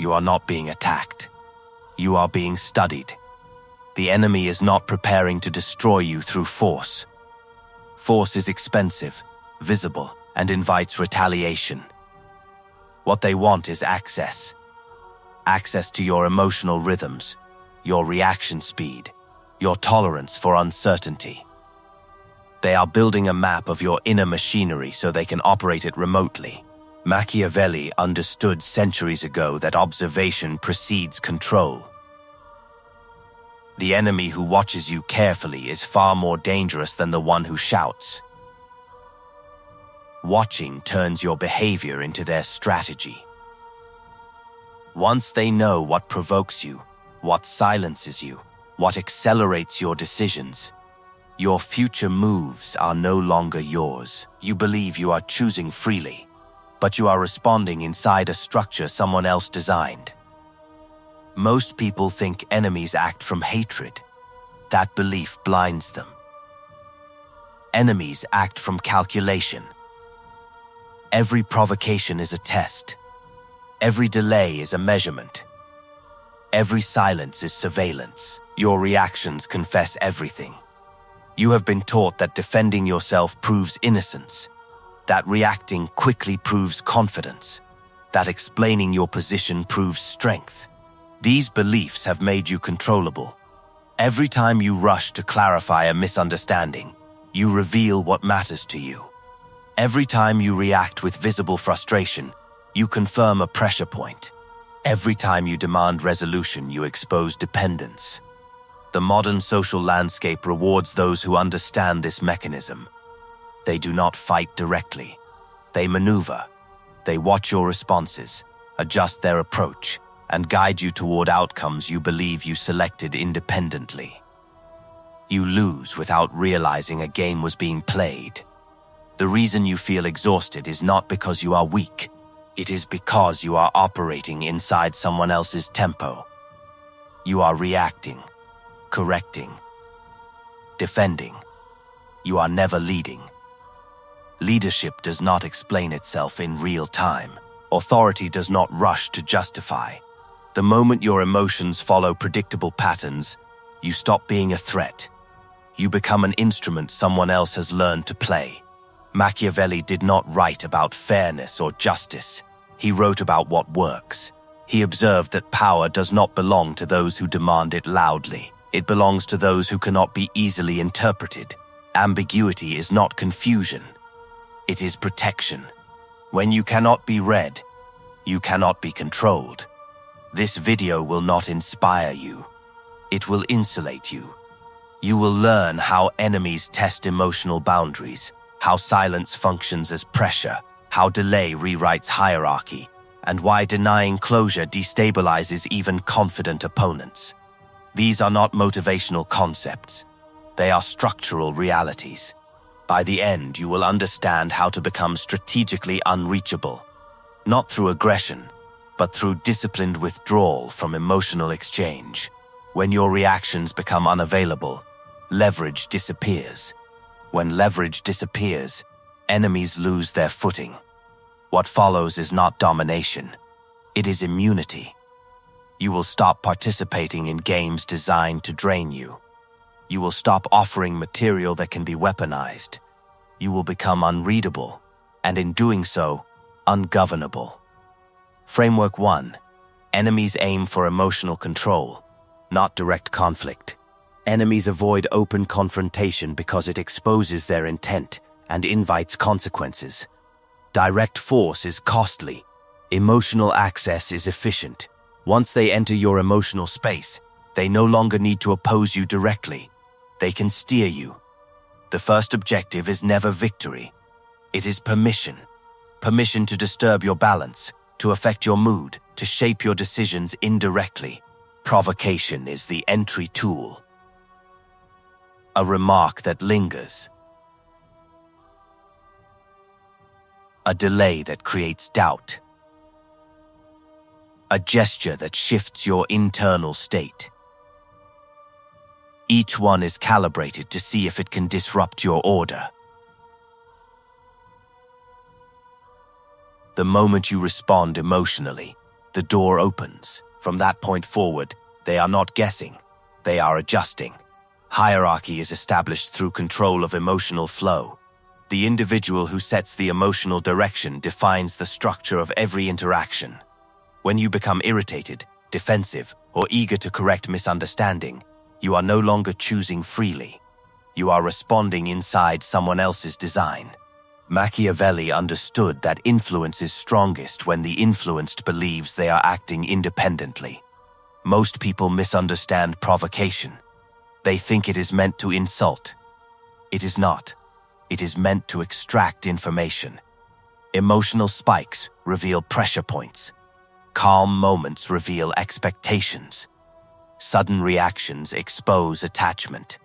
You are not being attacked. You are being studied. The enemy is not preparing to destroy you through force. Force is expensive, visible, and invites retaliation. What they want is access. Access to your emotional rhythms, your reaction speed, your tolerance for uncertainty. They are building a map of your inner machinery so they can operate it remotely. Machiavelli understood centuries ago that observation precedes control. The enemy who watches you carefully is far more dangerous than the one who shouts. Watching turns your behavior into their strategy. Once they know what provokes you, what silences you, what accelerates your decisions, your future moves are no longer yours. You believe you are choosing freely, but you are responding inside a structure someone else designed. Most people think enemies act from hatred. That belief blinds them. Enemies act from calculation. Every provocation is a test. Every delay is a measurement. Every silence is surveillance. Your reactions confess everything. You have been taught that defending yourself proves innocence, that reacting quickly proves confidence, that explaining your position proves strength. These beliefs have made you controllable. Every time you rush to clarify a misunderstanding, you reveal what matters to you. Every time you react with visible frustration, you confirm a pressure point. Every time you demand resolution, you expose dependence. The modern social landscape rewards those who understand this mechanism. They do not fight directly. They maneuver. They watch your responses, adjust their approach, and guide you toward outcomes you believe you selected independently. You lose without realizing a game was being played. The reason you feel exhausted is not because you are weak. It is because you are operating inside someone else's tempo. You are reacting, correcting, defending. You are never leading. Leadership does not explain itself in real time. Authority does not rush to justify. The moment your emotions follow predictable patterns, you stop being a threat. You become an instrument someone else has learned to play. Machiavelli did not write about fairness or justice. He wrote about what works. He observed that power does not belong to those who demand it loudly. It belongs to those who cannot be easily interpreted. Ambiguity is not confusion. It is protection. When you cannot be read, you cannot be controlled. This video will not inspire you. It will insulate you. You will learn how enemies test emotional boundaries, how silence functions as pressure, how delay rewrites hierarchy, and why denying closure destabilizes even confident opponents. These are not motivational concepts. They are structural realities. By the end, you will understand how to become strategically unreachable, not through aggression, but through disciplined withdrawal from emotional exchange. When your reactions become unavailable, leverage disappears. When leverage disappears, enemies lose their footing. What follows is not domination. It is immunity. You will stop participating in games designed to drain you. You will stop offering material that can be weaponized. You will become unreadable, and in doing so, ungovernable. Framework 1. Enemies aim for emotional control, not direct conflict. Enemies avoid open confrontation because it exposes their intent and invites consequences. Direct force is costly. Emotional access is efficient. Once they enter your emotional space, they no longer need to oppose you directly. They can steer you. The first objective is never victory. It is permission. Permission to disturb your balance, to affect your mood, to shape your decisions indirectly. Provocation is the entry tool. A remark that lingers. A delay that creates doubt. A gesture that shifts your internal state. Each one is calibrated to see if it can disrupt your order. The moment you respond emotionally, the door opens. From that point forward, they are not guessing, they are adjusting. Hierarchy is established through control of emotional flow. The individual who sets the emotional direction defines the structure of every interaction. When you become irritated, defensive, or eager to correct misunderstanding, you are no longer choosing freely. You are responding inside someone else's design. Machiavelli understood that influence is strongest when the influenced believes they are acting independently. Most people misunderstand provocation. They think it is meant to insult. It is not. It is meant to extract information. Emotional spikes reveal pressure points. Calm moments reveal expectations. Sudden reactions expose attachment.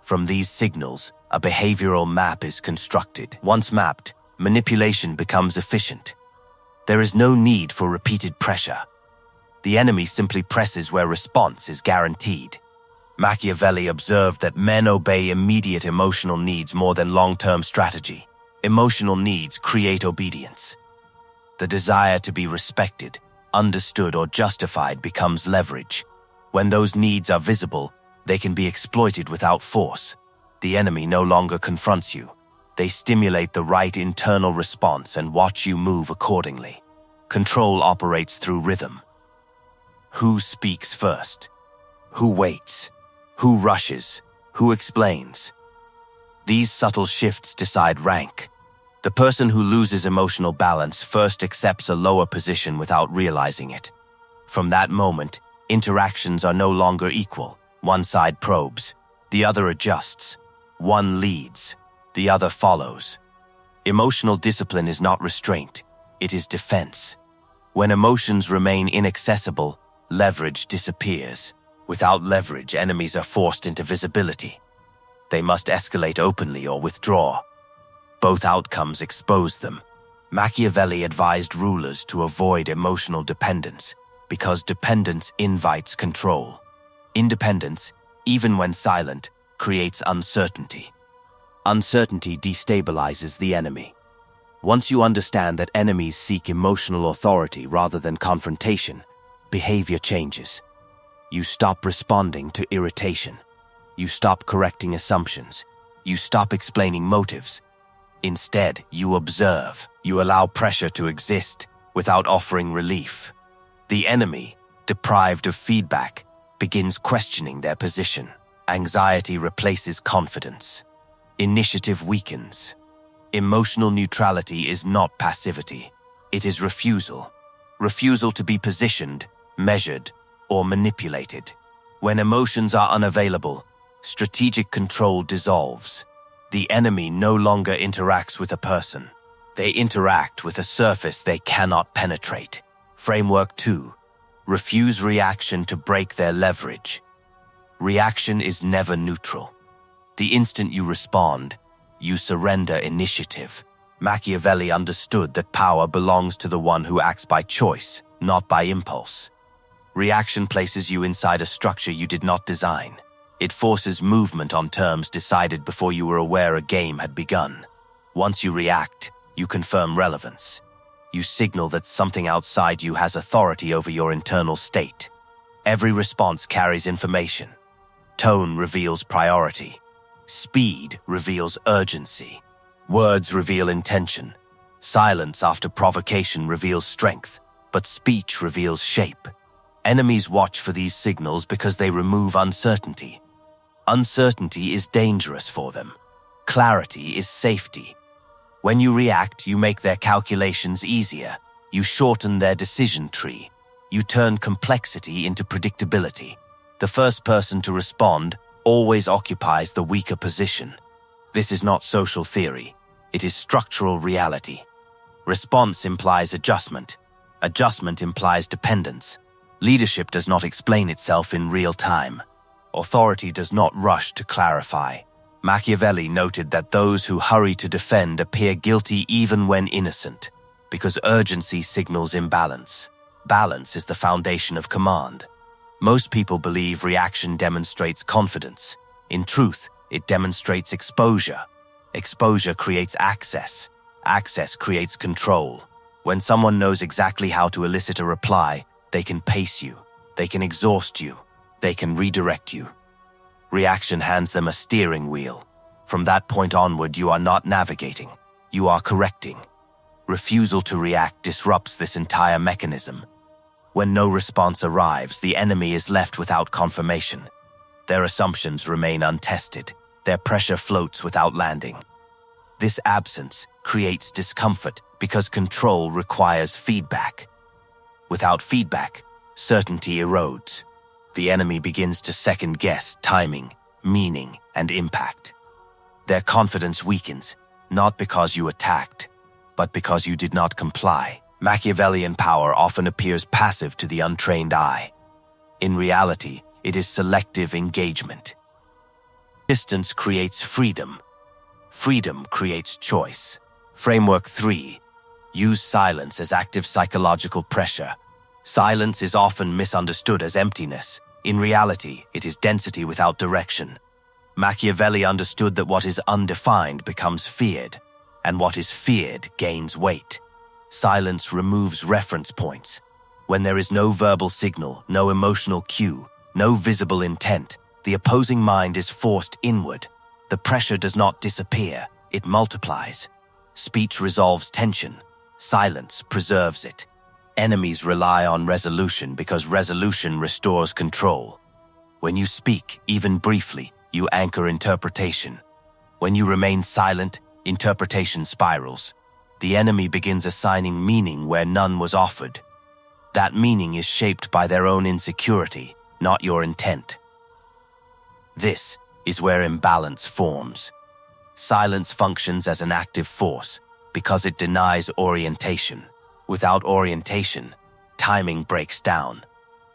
From these signals, a behavioral map is constructed. Once mapped, manipulation becomes efficient. There is no need for repeated pressure. The enemy simply presses where response is guaranteed. Machiavelli observed that men obey immediate emotional needs more than long-term strategy. Emotional needs create obedience. The desire to be respected, understood, or justified becomes leverage. When those needs are visible, they can be exploited without force. The enemy no longer confronts you. They stimulate the right internal response and watch you move accordingly. Control operates through rhythm. Who speaks first? Who waits? Who rushes? Who explains? These subtle shifts decide rank. The person who loses emotional balance first accepts a lower position without realizing it. From that moment, interactions are no longer equal. One side probes, the other adjusts. One leads, the other follows. Emotional discipline is not restraint, it is defense. When emotions remain inaccessible, leverage disappears. Without leverage, enemies are forced into visibility. They must escalate openly or withdraw. Both outcomes expose them. Machiavelli advised rulers to avoid emotional dependence because dependence invites control. Independence, even when silent, creates uncertainty. Uncertainty destabilizes the enemy. Once you understand that enemies seek emotional authority rather than confrontation, behavior changes. You stop responding to irritation. You stop correcting assumptions. You stop explaining motives. Instead, you observe. You allow pressure to exist without offering relief. The enemy, deprived of feedback, begins questioning their position. Anxiety replaces confidence. Initiative weakens. Emotional neutrality is not passivity. It is refusal. Refusal to be positioned, measured, or manipulated. When emotions are unavailable, strategic control dissolves. The enemy no longer interacts with a person. They interact with a surface they cannot penetrate. Framework 2. Refuse reaction to break their leverage. Reaction is never neutral. The instant you respond, you surrender initiative. Machiavelli understood that power belongs to the one who acts by choice, not by impulse. Reaction places you inside a structure you did not design. It forces movement on terms decided before you were aware a game had begun. Once you react, you confirm relevance. You signal that something outside you has authority over your internal state. Every response carries information. Tone reveals priority. Speed reveals urgency. Words reveal intention. Silence after provocation reveals strength, but speech reveals shape. Enemies watch for these signals because they remove uncertainty. Uncertainty is dangerous for them. Clarity is safety. When you react, you make their calculations easier. You shorten their decision tree. You turn complexity into predictability. The first person to respond always occupies the weaker position. This is not social theory. It is structural reality. Response implies adjustment. Adjustment implies dependence. Leadership does not explain itself in real time. Authority does not rush to clarify. Machiavelli noted that those who hurry to defend appear guilty even when innocent, because urgency signals imbalance. Balance is the foundation of command. Most people believe reaction demonstrates confidence. In truth, it demonstrates exposure. Exposure creates access. Access creates control. When someone knows exactly how to elicit a reply, they can pace you, they can exhaust you, they can redirect you. Reaction hands them a steering wheel. From that point onward, you are not navigating, you are correcting. Refusal to react disrupts this entire mechanism. When no response arrives, the enemy is left without confirmation. Their assumptions remain untested. Their pressure floats without landing. This absence creates discomfort because control requires feedback. Without feedback, certainty erodes. The enemy begins to second-guess timing, meaning, and impact. Their confidence weakens, not because you attacked, but because you did not comply. Machiavellian power often appears passive to the untrained eye. In reality, it is selective engagement. Distance creates freedom. Freedom creates choice. Framework 3. Use silence as active psychological pressure. Silence is often misunderstood as emptiness. In reality, it is density without direction. Machiavelli understood that what is undefined becomes feared, and what is feared gains weight. Silence removes reference points. When there is no verbal signal, no emotional cue, no visible intent, the opposing mind is forced inward. The pressure does not disappear, it multiplies. Speech resolves tension. Silence preserves it. Enemies rely on resolution because resolution restores control. When you speak, even briefly, you anchor interpretation. When you remain silent, interpretation spirals. The enemy begins assigning meaning where none was offered. That meaning is shaped by their own insecurity, not your intent. This is where imbalance forms. Silence functions as an active force because it denies orientation. Without orientation, timing breaks down.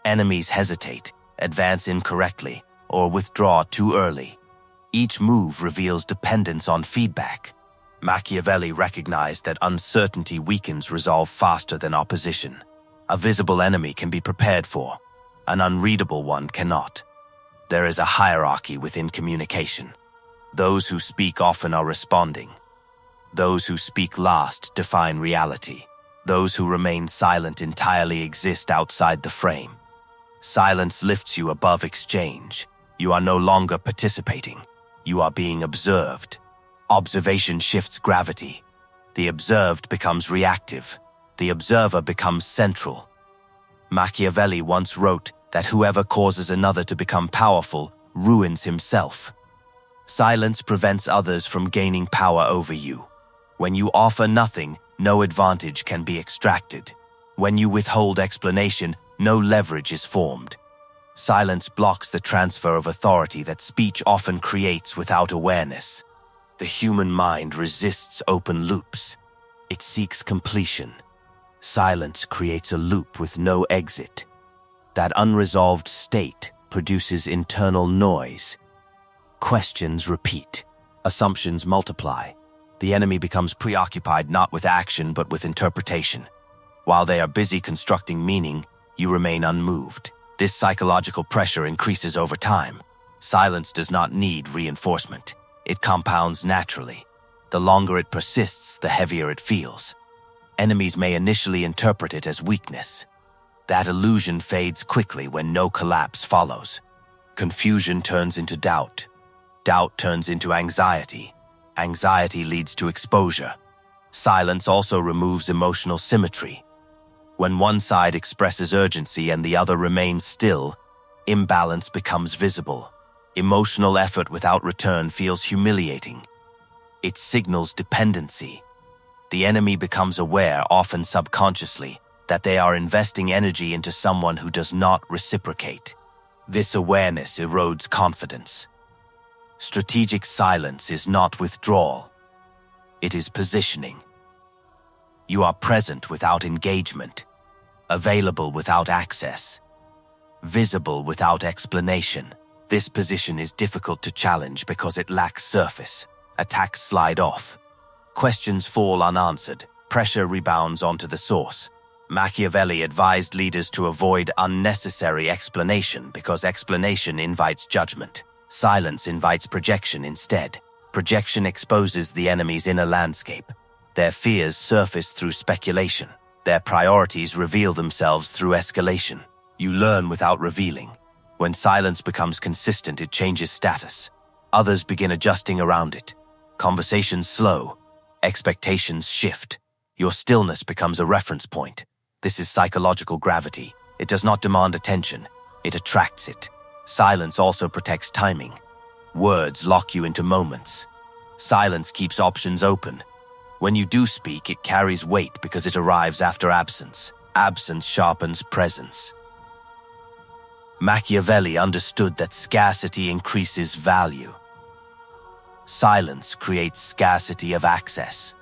Enemies hesitate, advance incorrectly, or withdraw too early. Each move reveals dependence on feedback. Machiavelli recognized that uncertainty weakens resolve faster than opposition. A visible enemy can be prepared for. An unreadable one cannot. There is a hierarchy within communication. Those who speak often are responding. Those who speak last define reality. Those who remain silent entirely exist outside the frame. Silence lifts you above exchange. You are no longer participating. You are being observed. Observation shifts gravity. The observed becomes reactive. The observer becomes central. Machiavelli once wrote that whoever causes another to become powerful ruins himself. Silence prevents others from gaining power over you. When you offer nothing, no advantage can be extracted. When you withhold explanation, no leverage is formed. Silence blocks the transfer of authority that speech often creates without awareness. The human mind resists open loops. It seeks completion. Silence creates a loop with no exit. That unresolved state produces internal noise. Questions repeat. Assumptions multiply. The enemy becomes preoccupied not with action but with interpretation. While they are busy constructing meaning, you remain unmoved. This psychological pressure increases over time. Silence does not need reinforcement. It compounds naturally. The longer it persists, the heavier it feels. Enemies may initially interpret it as weakness. That illusion fades quickly when no collapse follows. Confusion turns into doubt. Doubt turns into anxiety. Anxiety leads to exposure. Silence also removes emotional symmetry. When one side expresses urgency and the other remains still, imbalance becomes visible. Emotional effort without return feels humiliating. It signals dependency. The enemy becomes aware, often subconsciously, that they are investing energy into someone who does not reciprocate. This awareness erodes confidence. Strategic silence is not withdrawal. It is positioning. You are present without engagement, available without access, visible without explanation. This position is difficult to challenge because it lacks surface. Attacks slide off. Questions fall unanswered. Pressure rebounds onto the source. Machiavelli advised leaders to avoid unnecessary explanation because explanation invites judgment. Silence invites projection instead. Projection exposes the enemy's inner landscape. Their fears surface through speculation. Their priorities reveal themselves through escalation. You learn without revealing. When silence becomes consistent, it changes status. Others begin adjusting around it. Conversations slow. Expectations shift. Your stillness becomes a reference point. This is psychological gravity. It does not demand attention. It attracts it. Silence also protects timing. Words lock you into moments. Silence keeps options open. When you do speak, it carries weight because it arrives after absence. Absence sharpens presence. Machiavelli understood that scarcity increases value. Silence creates scarcity of access.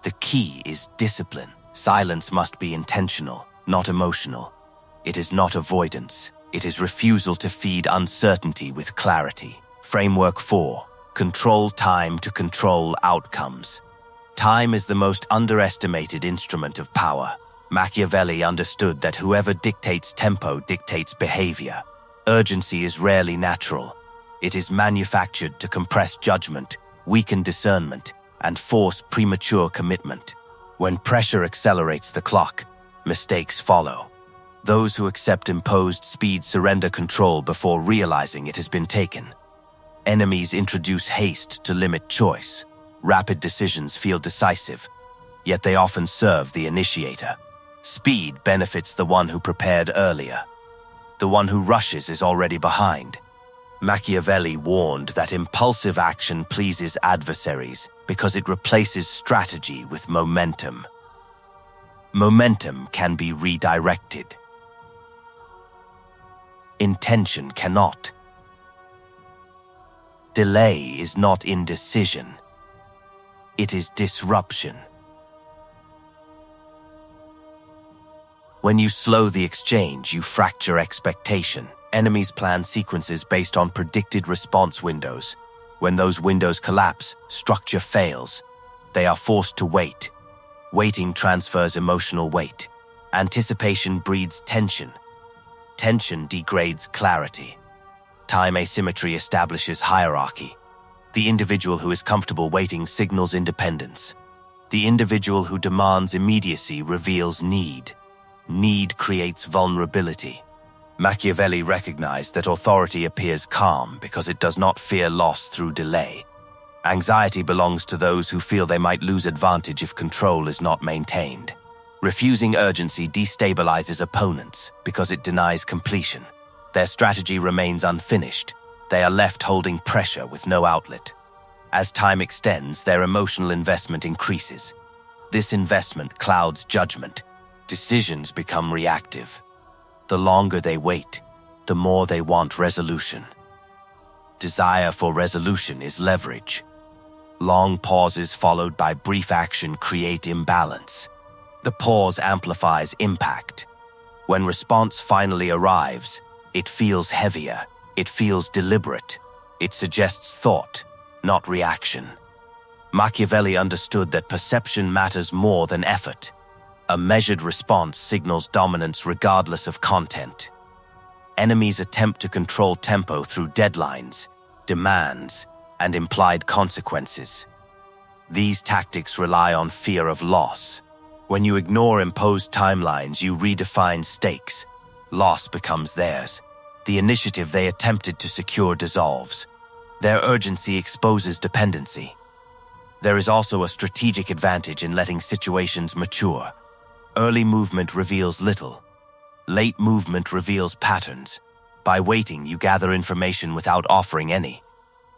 The key is discipline. Silence must be intentional, not emotional. It is not avoidance. It is refusal to feed uncertainty with clarity. Framework 4. Control time to control outcomes. Time is the most underestimated instrument of power. Machiavelli understood that whoever dictates tempo dictates behavior. Urgency is rarely natural. It is manufactured to compress judgment, weaken discernment, and force premature commitment. When pressure accelerates the clock, mistakes follow. Those who accept imposed speed surrender control before realizing it has been taken. Enemies introduce haste to limit choice. Rapid decisions feel decisive, yet they often serve the initiator. Speed benefits the one who prepared earlier. The one who rushes is already behind. Machiavelli warned that impulsive action pleases adversaries because it replaces strategy with momentum. Momentum can be redirected. Intention cannot. Delay is not indecision. It is disruption. When you slow the exchange, you fracture expectation. Enemies plan sequences based on predicted response windows. When those windows collapse, structure fails. They are forced to wait. Waiting transfers emotional weight. Anticipation breeds tension. Tension degrades clarity. Time asymmetry establishes hierarchy. The individual who is comfortable waiting signals independence. The individual who demands immediacy reveals need. Need creates vulnerability. Machiavelli recognized that authority appears calm because it does not fear loss through delay. Anxiety belongs to those who feel they might lose advantage if control is not maintained. Refusing urgency destabilizes opponents because it denies completion. Their strategy remains unfinished. They are left holding pressure with no outlet. As time extends, their emotional investment increases. This investment clouds judgment. Decisions become reactive. The longer they wait, the more they want resolution. Desire for resolution is leverage. Long pauses followed by brief action create imbalance. The pause amplifies impact. When response finally arrives, it feels heavier. It feels deliberate. It suggests thought, not reaction. Machiavelli understood that perception matters more than effort. A measured response signals dominance regardless of content. Enemies attempt to control tempo through deadlines, demands, and implied consequences. These tactics rely on fear of loss. When you ignore imposed timelines, you redefine stakes. Loss becomes theirs. The initiative they attempted to secure dissolves. Their urgency exposes dependency. There is also a strategic advantage in letting situations mature. Early movement reveals little. Late movement reveals patterns. By waiting, you gather information without offering any.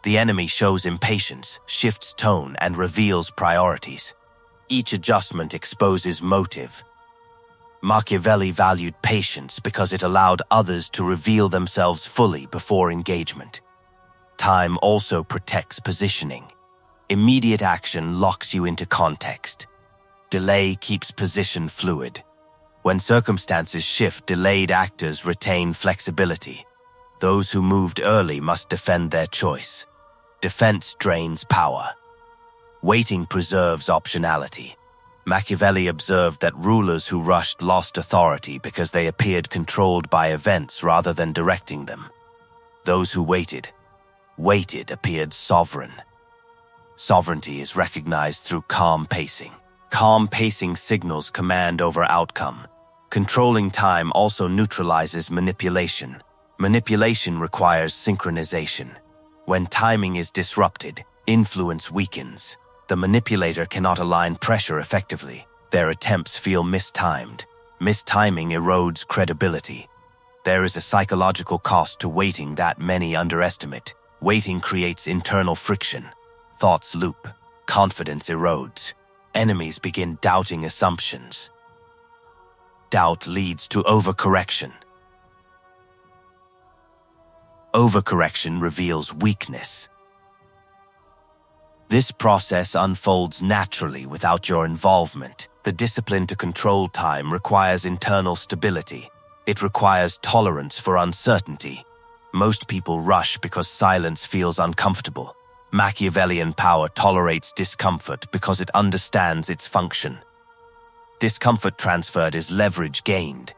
The enemy shows impatience, shifts tone, and reveals priorities. Each adjustment exposes motive. Machiavelli valued patience because it allowed others to reveal themselves fully before engagement. Time also protects positioning. Immediate action locks you into context. Delay keeps position fluid. When circumstances shift, delayed actors retain flexibility. Those who moved early must defend their choice. Defense drains power. Waiting preserves optionality. Machiavelli observed that rulers who rushed lost authority because they appeared controlled by events rather than directing them. Those who waited appeared sovereign. Sovereignty is recognized through calm pacing. Calm pacing signals command over outcome. Controlling time also neutralizes manipulation. Manipulation requires synchronization. When timing is disrupted, influence weakens. The manipulator cannot align pressure effectively. Their attempts feel mistimed. Mistiming erodes credibility. There is a psychological cost to waiting that many underestimate. Waiting creates internal friction. Thoughts loop. Confidence erodes. Enemies begin doubting assumptions. Doubt leads to overcorrection. Overcorrection reveals weakness. This process unfolds naturally without your involvement. The discipline to control time requires internal stability. It requires tolerance for uncertainty. Most people rush because silence feels uncomfortable. Machiavellian power tolerates discomfort because it understands its function. Discomfort transferred is leverage gained.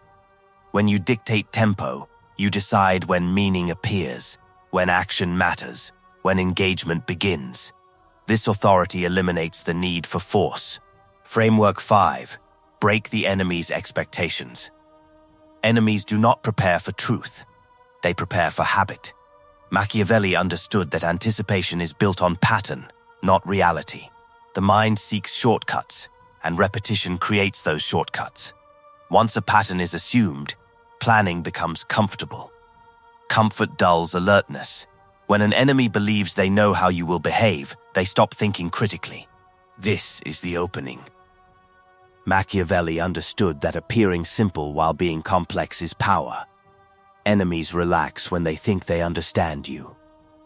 When you dictate tempo, you decide when meaning appears, when action matters, when engagement begins. This authority eliminates the need for force. Framework 5. Break the enemy's expectations. Enemies do not prepare for truth. They prepare for habit. Machiavelli understood that anticipation is built on pattern, not reality. The mind seeks shortcuts, and repetition creates those shortcuts. Once a pattern is assumed, planning becomes comfortable. Comfort dulls alertness. When an enemy believes they know how you will behave, they stop thinking critically. This is the opening. Machiavelli understood that appearing simple while being complex is power. Enemies relax when they think they understand you.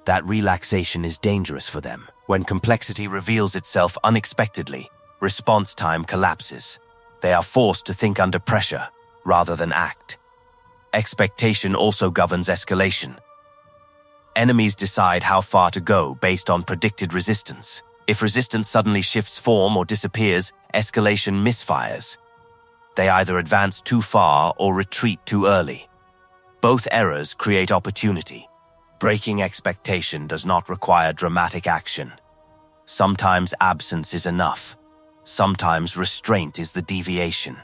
That relaxation is dangerous for them. When complexity reveals itself unexpectedly, response time collapses. They are forced to think under pressure rather than act. Expectation also governs escalation. Enemies decide how far to go based on predicted resistance. If resistance suddenly shifts form or disappears, escalation misfires. They either advance too far or retreat too early. Both errors create opportunity. Breaking expectation does not require dramatic action. Sometimes absence is enough. Sometimes restraint is the deviation.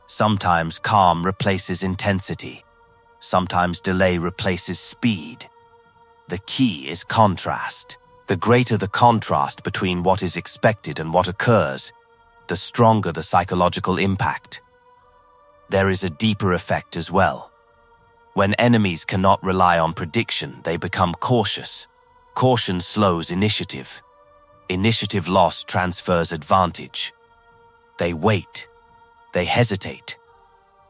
Sometimes calm replaces intensity. Sometimes delay replaces speed. The key is contrast. The greater the contrast between what is expected and what occurs, the stronger the psychological impact. There is a deeper effect as well. When enemies cannot rely on prediction, they become cautious. Caution slows initiative. Initiative loss transfers advantage. They wait. They hesitate.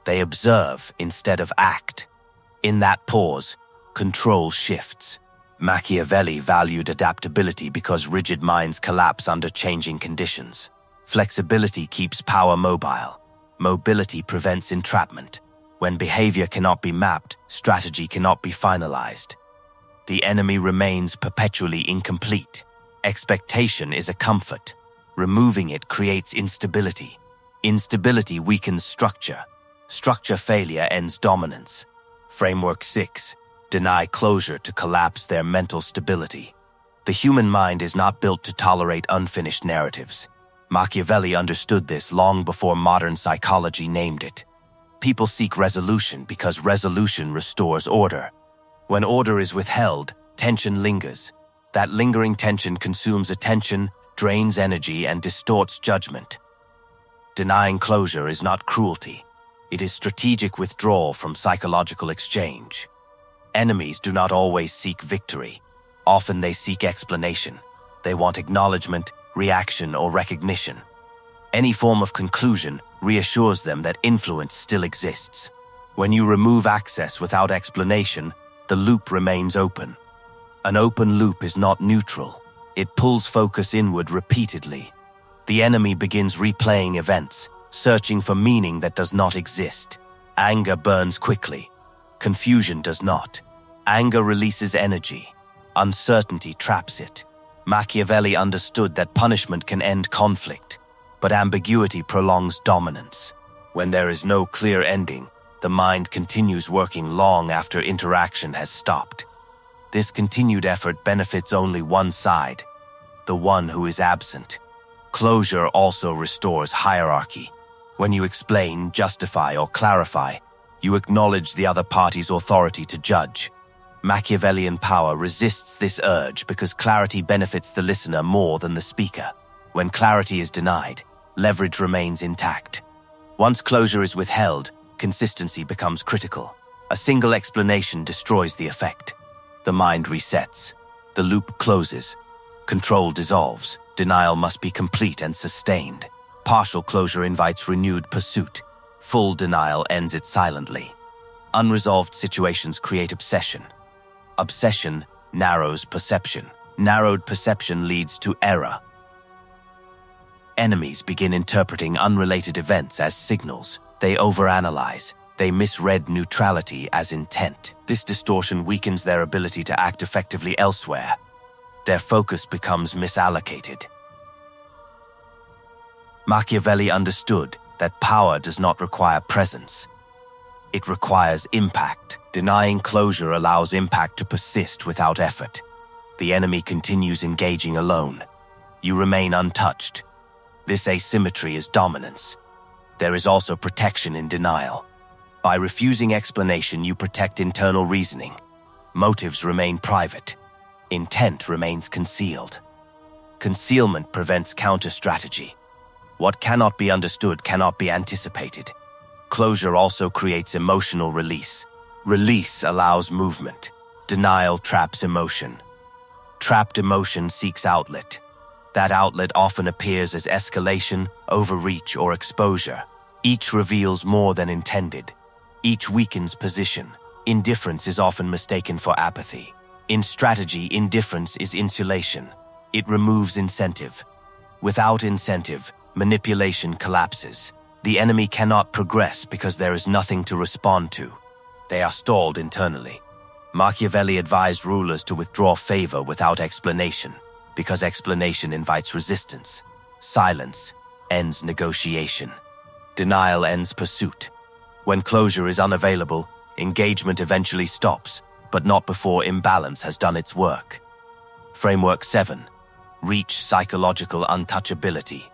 They observe instead of act. In that pause, control shifts. Machiavelli valued adaptability because rigid minds collapse under changing conditions. Flexibility keeps power mobile. Mobility prevents entrapment. When behavior cannot be mapped, strategy cannot be finalized. The enemy remains perpetually incomplete. Expectation is a comfort. Removing it creates instability. Instability weakens structure. Structure failure ends dominance. Framework 6. Deny closure to collapse their mental stability. The human mind is not built to tolerate unfinished narratives. Machiavelli understood this long before modern psychology named it. People seek resolution because resolution restores order. When order is withheld, tension lingers. That lingering tension consumes attention, drains energy, and distorts judgment. Denying closure is not cruelty. It is strategic withdrawal from psychological exchange. Enemies do not always seek victory. Often they seek explanation. They want acknowledgement, reaction, or recognition. Any form of conclusion reassures them that influence still exists. When you remove access without explanation, the loop remains open. An open loop is not neutral. It pulls focus inward repeatedly. The enemy begins replaying events, searching for meaning that does not exist. Anger burns quickly. Confusion does not. Anger releases energy. Uncertainty traps it. Machiavelli understood that punishment can end conflict, but ambiguity prolongs dominance. When there is no clear ending, the mind continues working long after interaction has stopped. This continued effort benefits only one side, the one who is absent. Closure also restores hierarchy. When you explain, justify, or clarify, you acknowledge the other party's authority to judge. Machiavellian power resists this urge because clarity benefits the listener more than the speaker. When clarity is denied, leverage remains intact. Once closure is withheld, consistency becomes critical. A single explanation destroys the effect. The mind resets. The loop closes. Control dissolves. Denial must be complete and sustained. Partial closure invites renewed pursuit. Full denial ends it silently. Unresolved situations create obsession. Obsession narrows perception. Narrowed perception leads to error. Enemies begin interpreting unrelated events as signals. They overanalyze. They misread neutrality as intent. This distortion weakens their ability to act effectively elsewhere. Their focus becomes misallocated. Machiavelli understood that power does not require presence. It requires impact. Denying closure allows impact to persist without effort. The enemy continues engaging alone. You remain untouched. This asymmetry is dominance. There is also protection in denial. By refusing explanation, you protect internal reasoning. Motives remain private. Intent remains concealed. Concealment prevents counter-strategy. What cannot be understood cannot be anticipated. Closure also creates emotional release. Release allows movement. Denial traps emotion. Trapped emotion seeks outlet. That outlet often appears as escalation, overreach, or exposure. Each reveals more than intended. Each weakens position. Indifference is often mistaken for apathy. In strategy, indifference is insulation. It removes incentive. Without incentive, manipulation collapses. The enemy cannot progress because there is nothing to respond to. They are stalled internally. Machiavelli advised rulers to withdraw favor without explanation, because explanation invites resistance. Silence ends negotiation. Denial ends pursuit. When closure is unavailable, engagement eventually stops, but not before imbalance has done its work. Framework 7. Reach psychological untouchability.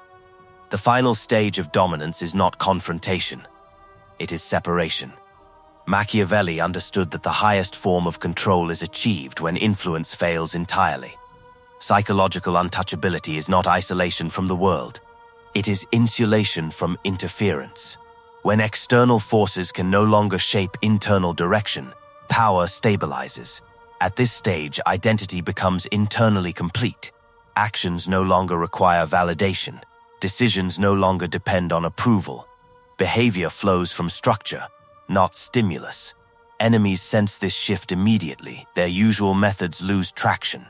The final stage of dominance is not confrontation. It is separation. Machiavelli understood that the highest form of control is achieved when influence fails entirely. Psychological untouchability is not isolation from the world. It is insulation from interference. When external forces can no longer shape internal direction, power stabilizes. At this stage, identity becomes internally complete. Actions no longer require validation. Decisions no longer depend on approval. Behavior flows from structure, not stimulus. Enemies sense this shift immediately. Their usual methods lose traction.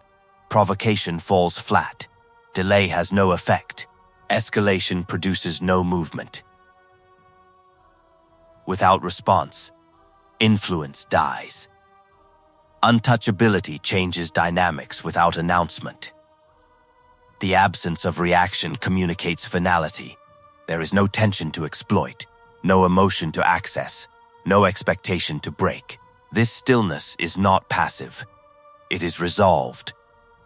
Provocation falls flat. Delay has no effect. Escalation produces no movement. Without response, influence dies. Untouchability changes dynamics without announcement. The absence of reaction communicates finality. There is no tension to exploit, no emotion to access, no expectation to break. This stillness is not passive. It is resolved.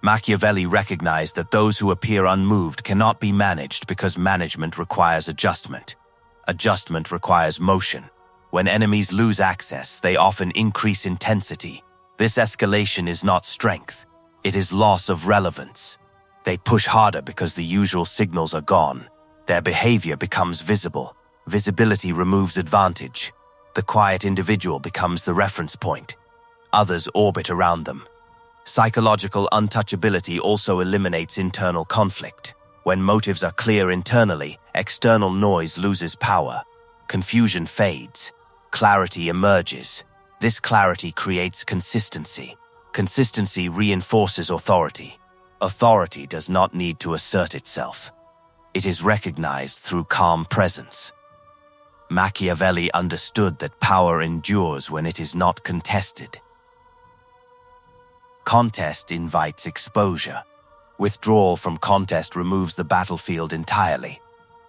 Machiavelli recognized that those who appear unmoved cannot be managed because management requires adjustment. Adjustment requires motion. When enemies lose access, they often increase intensity. This escalation is not strength. It is loss of relevance. They push harder because the usual signals are gone. Their behavior becomes visible. Visibility removes advantage. The quiet individual becomes the reference point. Others orbit around them. Psychological untouchability also eliminates internal conflict. When motives are clear internally, external noise loses power. Confusion fades. Clarity emerges. This clarity creates consistency. Consistency reinforces authority. Authority does not need to assert itself. It is recognized through calm presence. Machiavelli understood that power endures when it is not contested. Contest invites exposure. Withdrawal from contest removes the battlefield entirely.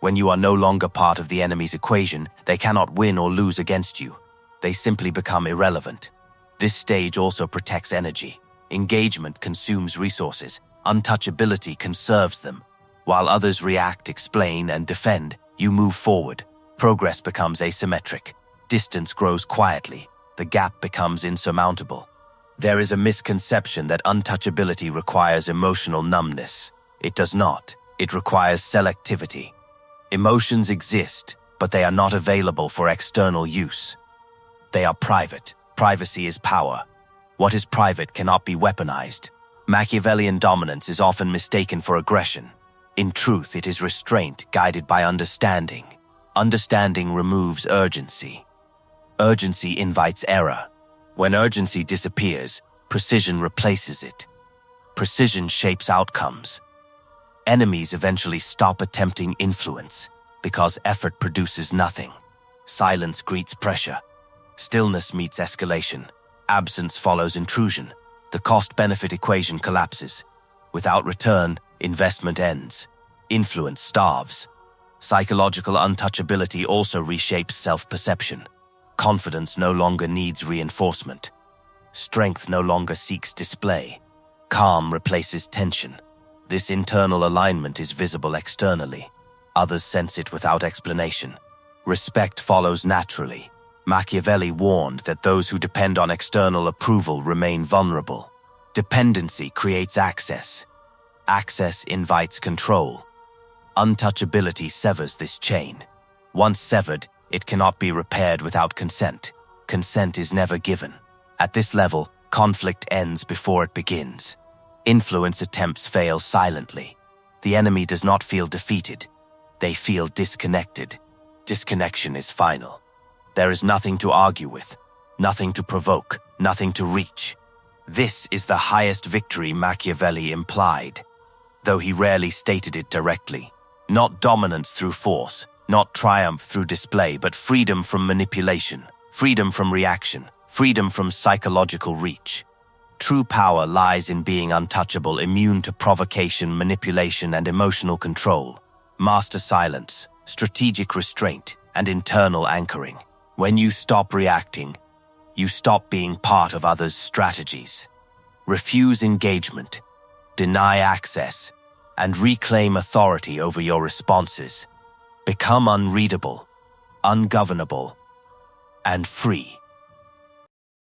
When you are no longer part of the enemy's equation, they cannot win or lose against you. They simply become irrelevant. This stage also protects energy. Engagement consumes resources. Untouchability conserves them. While others react, explain, and defend, you move forward. Progress becomes asymmetric. Distance grows quietly. The gap becomes insurmountable. There is a misconception that untouchability requires emotional numbness. It does not. It requires selectivity. Emotions exist, but they are not available for external use. They are private. Privacy is power. What is private cannot be weaponized. Machiavellian dominance is often mistaken for aggression. In truth, it is restraint guided by understanding. Understanding removes urgency. Urgency invites error. When urgency disappears, precision replaces it. Precision shapes outcomes. Enemies eventually stop attempting influence because effort produces nothing. Silence greets pressure. Stillness meets escalation. Absence follows intrusion. The cost-benefit equation collapses. Without return, investment ends. Influence starves. Psychological untouchability also reshapes self-perception. Confidence no longer needs reinforcement. Strength no longer seeks display. Calm replaces tension. This internal alignment is visible externally. Others sense it without explanation. Respect follows naturally. Machiavelli warned that those who depend on external approval remain vulnerable. Dependency creates access. Access invites control. Untouchability severs this chain. Once severed, it cannot be repaired without consent. Consent is never given. At this level, conflict ends before it begins. Influence attempts fail silently. The enemy does not feel defeated. They feel disconnected. Disconnection is final. There is nothing to argue with, nothing to provoke, nothing to reach. This is the highest victory Machiavelli implied, though he rarely stated it directly. Not dominance through force, not triumph through display, but freedom from manipulation, freedom from reaction, freedom from psychological reach. True power lies in being untouchable, immune to provocation, manipulation, and emotional control. Master silence, strategic restraint, and internal anchoring. When you stop reacting, you stop being part of others' strategies. Refuse engagement, deny access, and reclaim authority over your responses. Become unreadable, ungovernable, and free.